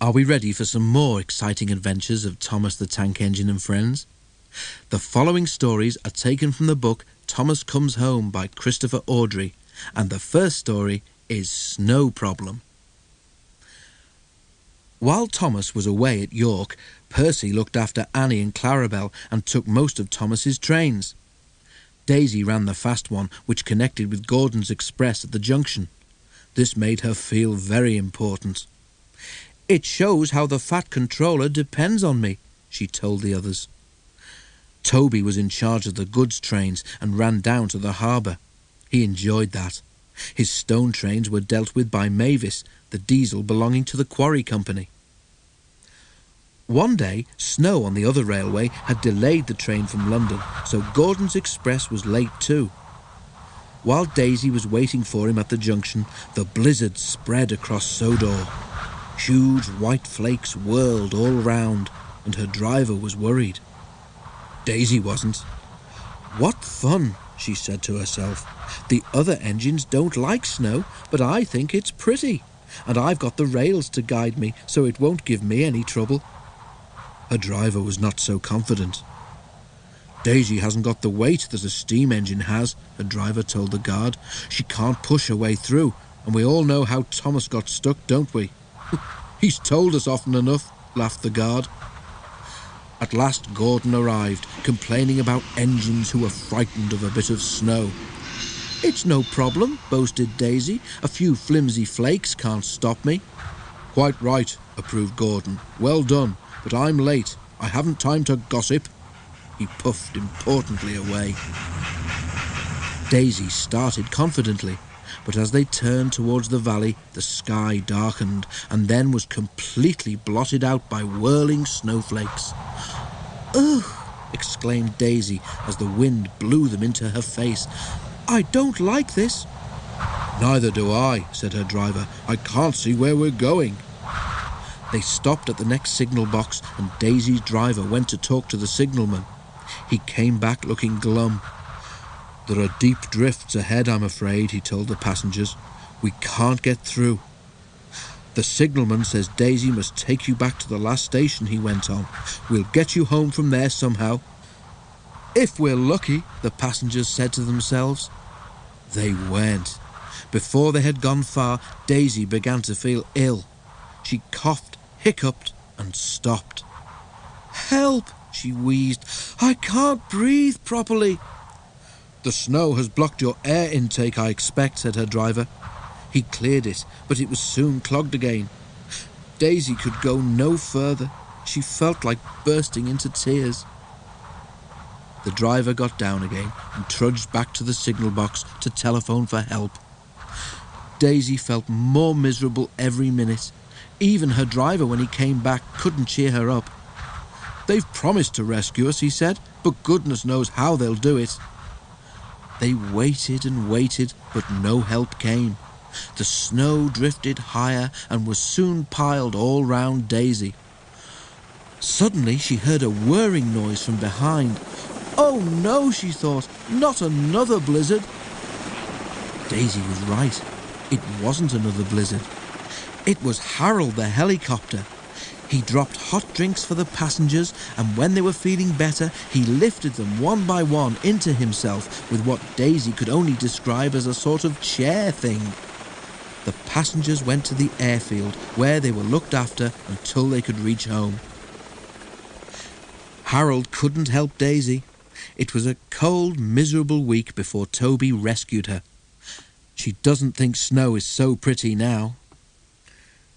Are we ready for some more exciting adventures of Thomas the Tank Engine and Friends? The following stories are taken from the book Thomas Comes Home by Christopher Awdry, and the first story is Snow Problem. While Thomas was away at York, Percy looked after Annie and Clarabel and took most of Thomas's trains. Daisy ran the fast one, which connected with Gordon's Express at the junction. This made her feel very important. "It shows how the Fat Controller depends on me," she told the others. Toby was in charge of the goods trains and ran down to the harbour. He enjoyed that. His stone trains were dealt with by Mavis, the diesel belonging to the quarry company. One day, snow on the other railway had delayed the train from London, so Gordon's Express was late too. While Daisy was waiting for him at the junction, the blizzard spread across Sodor. Huge white flakes whirled all round, and her driver was worried. Daisy wasn't. "What fun," she said to herself. "The other engines don't like snow, but I think it's pretty, and I've got the rails to guide me, so it won't give me any trouble." Her driver was not so confident. "Daisy hasn't got the weight that a steam engine has," her driver told the guard. "She can't push her way through, and we all know how Thomas got stuck, don't we?" "He's told us often enough," laughed the guard. At last Gordon arrived, complaining about engines who were frightened of a bit of snow. "It's no problem," boasted Daisy. "A few flimsy flakes can't stop me." "Quite right," approved Gordon. "Well done, but I'm late. I haven't time to gossip." He puffed importantly away. Daisy started confidently, but as they turned towards the valley, the sky darkened and then was completely blotted out by whirling snowflakes. "Ugh!" exclaimed Daisy as the wind blew them into her face. "I don't like this." "Neither do I," said her driver. "I can't see where we're going." They stopped at the next signal box, and Daisy's driver went to talk to the signalman. He came back looking glum. "There are deep drifts ahead, I'm afraid," he told the passengers. "We can't get through." "The signalman says Daisy must take you back to the last station," he went on. "We'll get you home from there somehow." "If we're lucky," the passengers said to themselves. They weren't. Before they had gone far, Daisy began to feel ill. She coughed, hiccuped, and stopped. "Help!" she wheezed. "I can't breathe properly." "The snow has blocked your air intake, I expect," said her driver. He cleared it, but it was soon clogged again. Daisy could go no further. She felt like bursting into tears. The driver got down again and trudged back to the signal box to telephone for help. Daisy felt more miserable every minute. Even her driver, when he came back, couldn't cheer her up. "They've promised to rescue us," he said, "but goodness knows how they'll do it." They waited and waited, but no help came. The snow drifted higher and was soon piled all round Daisy. Suddenly she heard a whirring noise from behind. "Oh no," she thought, "not another blizzard." Daisy was right. It wasn't another blizzard. It was Harold the helicopter. He dropped hot drinks for the passengers, and when they were feeling better, he lifted them one by one into himself with what Daisy could only describe as a sort of chair thing. The passengers went to the airfield, where they were looked after until they could reach home. Harold couldn't help Daisy. It was a cold, miserable week before Toby rescued her. She doesn't think snow is so pretty now.